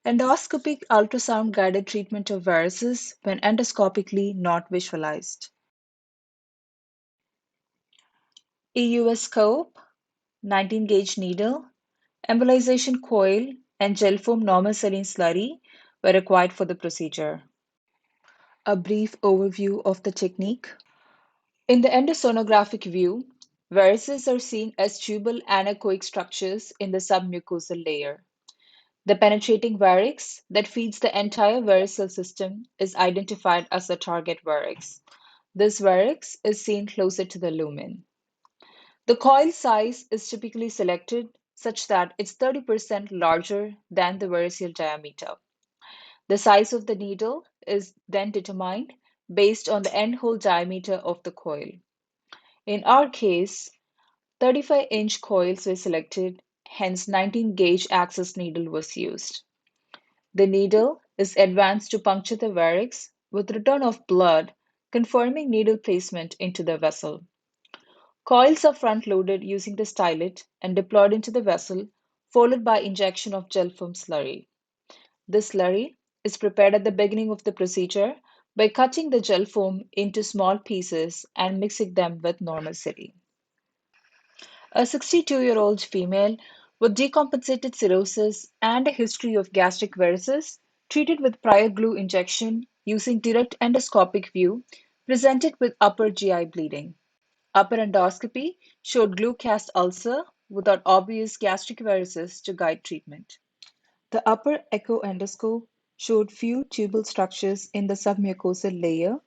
Endoscopic ultrasound guided treatment of varices when endoscopically not visualized. EUS scope, 19 gauge needle, embolization coil, and gel foam normal saline slurry were required for the procedure. A brief overview of the technique. In the endosonographic view, varices are seen as tubal anechoic structures in the submucosal layer. The penetrating varix that feeds the entire varicose system is identified as the target varix. This varix is seen closer to the lumen. The coil size is typically selected such that it's 30% larger than the variceal diameter. The size of the needle is then determined based on the end hole diameter of the coil. In our case, 35-inch coils were selected, hence 19-gauge access needle was used. The needle is advanced to puncture the varix with return of blood, confirming needle placement into the vessel. Coils are front-loaded using the stylet and deployed into the vessel, followed by injection of gel foam slurry. This slurry is prepared at the beginning of the procedure by cutting the gel foam into small pieces and mixing them with normal saline. A 62-year-old female with decompensated cirrhosis and a history of gastric varices, treated with prior glue injection using direct endoscopic view, presented with upper GI bleeding. Upper endoscopy showed glue cast ulcer without obvious gastric varices to guide treatment. The upper echo endoscope showed few tubal structures in the submucosal layer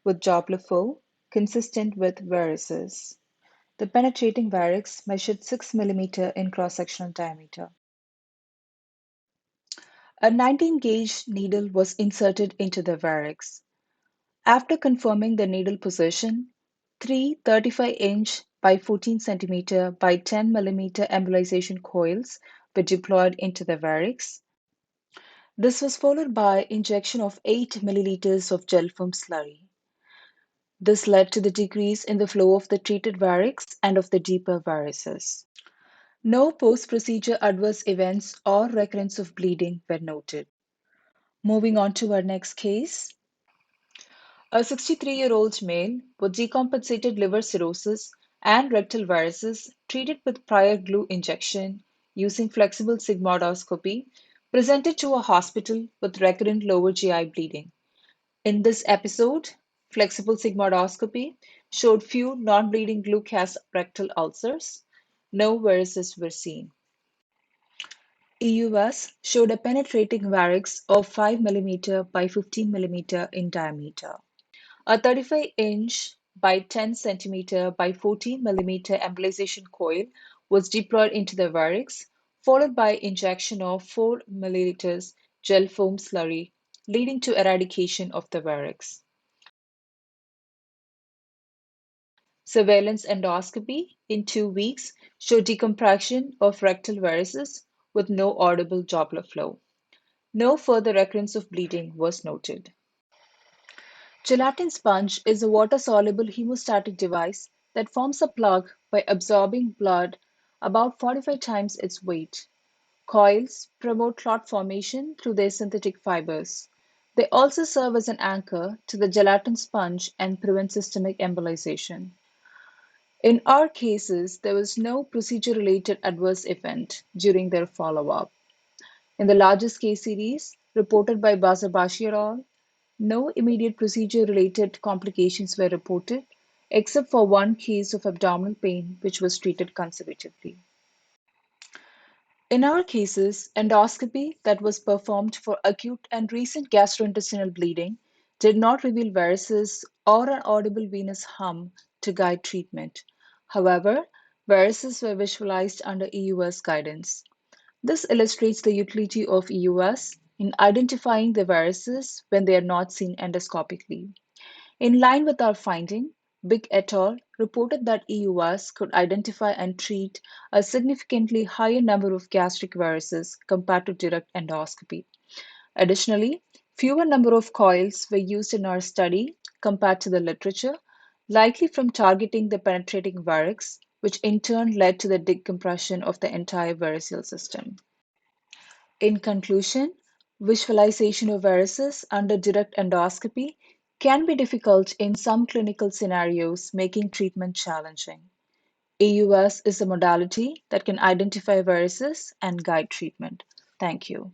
with Doppler flow consistent with varices. The penetrating varix measured 6 mm in cross-sectional diameter. A 19-gauge needle was inserted into the varix. After confirming the needle position, three 35-inch by 14 cm by 10 mm embolization coils were deployed into the varix. This was followed by injection of 8 milliliters of gel foam slurry. This led to the decrease in the flow of the treated varix and of the deeper varices. No post-procedure adverse events or recurrence of bleeding were noted. Moving on to our next case, a 63-year-old male with decompensated liver cirrhosis and rectal varices treated with prior glue injection using flexible sigmoidoscopy presented to a hospital with recurrent lower GI bleeding. In this episode, flexible sigmoidoscopy showed few non-bleeding glue cast rectal ulcers. No varices were seen. EUS showed a penetrating varix of 5 mm by 15 mm in diameter. A 35-inch by 10 cm by 14 mm embolization coil was deployed into the varix, followed by injection of 4 milliliters gel foam slurry, leading to eradication of the varix. Surveillance endoscopy in 2 weeks showed decompression of rectal varices with no audible Doppler flow. No further recurrence of bleeding was noted. Gelatin sponge is a water-soluble hemostatic device that forms a plug by absorbing blood about 45 times its weight. Coils promote clot formation through their synthetic fibers. They also serve as an anchor to the gelatin sponge and prevent systemic embolization. In our cases, there was no procedure-related adverse event during their follow-up. In the largest case series, reported by Basabashi et al., no immediate procedure-related complications were reported, except for one case of abdominal pain, which was treated conservatively. In our cases, endoscopy that was performed for acute and recent gastrointestinal bleeding did not reveal varices or an audible venous hum to guide treatment. However, varices were visualized under EUS guidance. This illustrates the utility of EUS in identifying the varices when they are not seen endoscopically. In line with our finding, Big et al. Reported that EUS could identify and treat a significantly higher number of gastric varices compared to direct endoscopy. Additionally, fewer number of coils were used in our study compared to the literature, likely from targeting the penetrating varix, which in turn led to the decompression of the entire variceal system. In conclusion, Visualization of varices under direct endoscopy can be difficult in some clinical scenarios, making treatment challenging. EUS is a modality that can identify varices and guide treatment. Thank you.